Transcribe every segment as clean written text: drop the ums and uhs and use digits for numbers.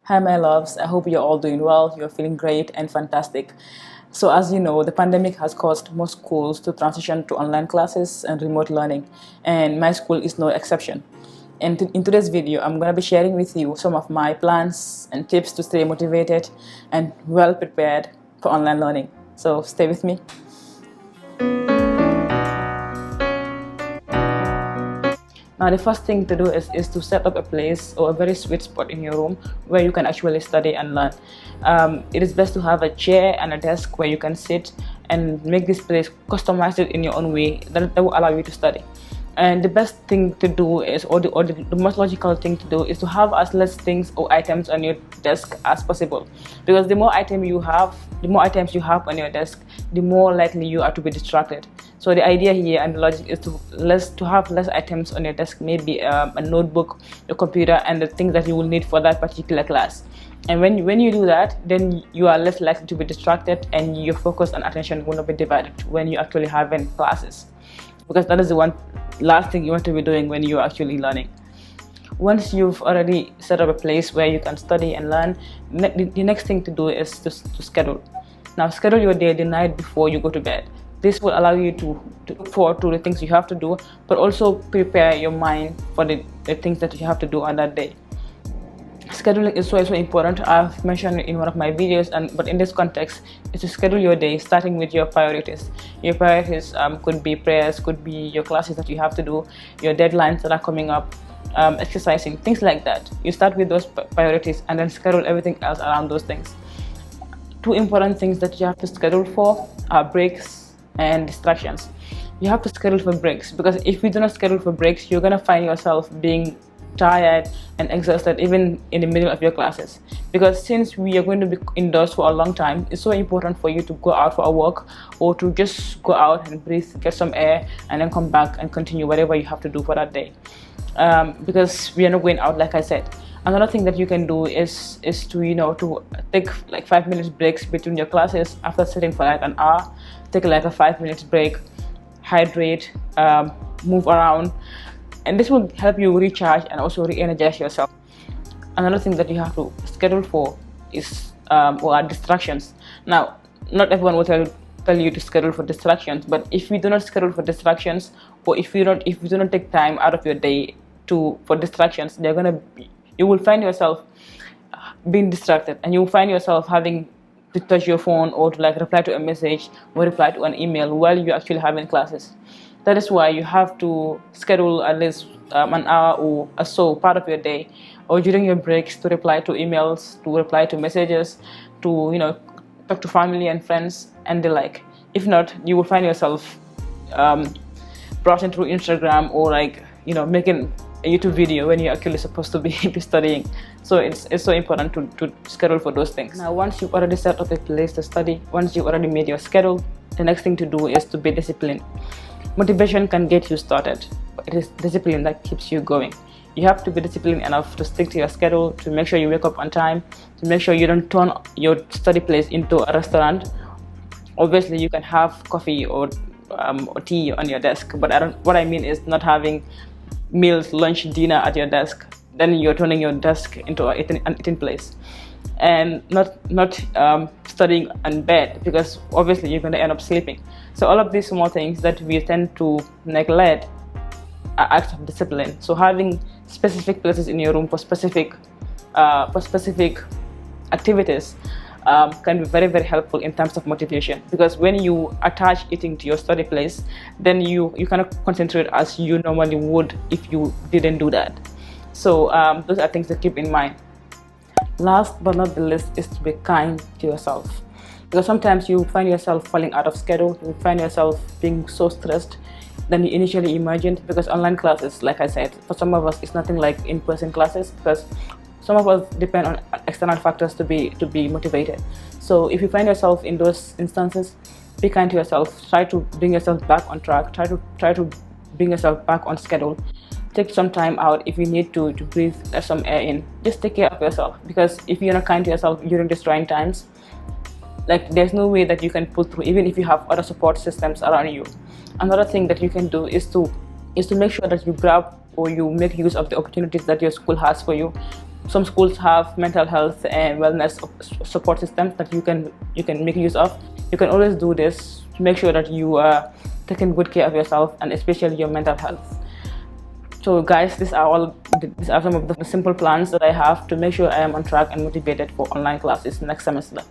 Hi, my loves. I hope you're all doing well. You're feeling great and fantastic. So, as you know, the pandemic has caused most schools to transition to online classes and remote learning, and my school is no exception. And in today's video, I'm going to be sharing with you some of my plans and tips to stay motivated and well prepared for online learning. So, stay with me. Now, the first thing to do is to set up a place or a very sweet spot in your room where you can actually study and learn. It is best to have a chair and a desk where you can sit and make this place, customize it in your own way that will allow you to study. And the best thing to do is, or the most logical thing to do is to have as less things or items on your desk as possible. Because the more items you have on your desk, the more likely you are to be distracted. So the idea here and the logic is to have less items on your desk, maybe a notebook, a computer, and the things that you will need for that particular class. And when you do that, then you are less likely to be distracted, and your focus and attention will not be divided when you actually have in classes. Because that is the one last thing you want to be doing when you're actually learning. Once you've already set up a place where you can study and learn, the next thing to do is to schedule. Now, schedule your day the night before you go to bed. This will allow you to look forward to the things you have to do, but also prepare your mind for the things that you have to do on that day. Scheduling is so important. I've mentioned it in one of my videos, but in this context, is to schedule your day starting with your priorities. Your priorities could be prayers, could be your classes that you have to do, your deadlines that are coming up, exercising, things like that. You start with those priorities and then schedule everything else around those things. Two important things that you have to schedule for are breaks and distractions. You have to schedule for breaks, because if you do not schedule for breaks, you're going to find yourself being tired and exhausted even in the middle of your classes. Because since we are going to be indoors for a long time, it's so important for you to go out for a walk, or to just go out and breathe, get some air, and then come back and continue whatever you have to do for that day. Because we are not going out, like I said. Another thing that you can do is to take like 5 minutes breaks between your classes after sitting for like an hour. Take like a 5 minutes break, hydrate, move around, and this will help you recharge and also re-energize yourself. Another thing that you have to schedule for is are distractions. Now, not everyone will tell you to schedule for distractions, but if you do not schedule for distractions, or if you do not take time out of your day for distractions, you will find yourself being distracted, and you will find yourself having to touch your phone or to like reply to a message or reply to an email while you're actually having classes. That is why you have to schedule at least an hour or so part of your day, or during your breaks, to reply to emails, to reply to messages, to talk to family and friends and the like. If not, you will find yourself browsing through Instagram, or making a YouTube video when you're actually supposed to be studying. So it's so important to schedule for those things. Now, once you've already set up a place to study, once you've already made your schedule, the next thing to do is to be disciplined. Motivation can get you started, but it is discipline that keeps you going. You have to be disciplined enough to stick to your schedule, to make sure you wake up on time, to make sure you don't turn your study place into a restaurant. Obviously, you can have coffee or tea on your desk, but what I mean is not having meals, lunch, dinner at your desk. Then you're turning your desk into an eating place, and not studying in bed, because obviously you're going to end up sleeping. So all of these small things that we tend to neglect are acts of discipline. So having specific places in your room for specific activities can be very, very helpful in terms of motivation, because when you attach eating to your study place, then you cannot concentrate as you normally would if you didn't do that. So those are things to keep in mind. Last but not the least is to be kind to yourself, because sometimes you find yourself falling out of schedule, you find yourself being so stressed than you initially imagined, because online classes, like I said, for some of us it's nothing like in-person classes, because some of us depend on external factors to be motivated. So if you find yourself in those instances, be kind to yourself. Try to bring yourself back on track. Try to bring yourself back on schedule. Take some time out if you need to breathe, let some air in. Just take care of yourself, because if you're not kind to yourself during these trying times, like there's no way that you can pull through, even if you have other support systems around you. Another thing that you can do is to make sure that you grab or you make use of the opportunities that your school has for you. Some schools have mental health and wellness support systems that you can make use of. You can always do this to make sure that you are taking good care of yourself and especially your mental health. So guys, these are some of the simple plans that I have to make sure I am on track and motivated for online classes next semester.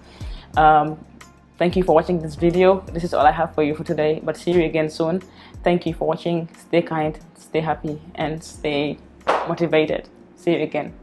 Thank you for watching this video. This is all I have for you for today, but see you again soon. Thank you for watching. Stay kind, stay happy, and stay motivated. See you again.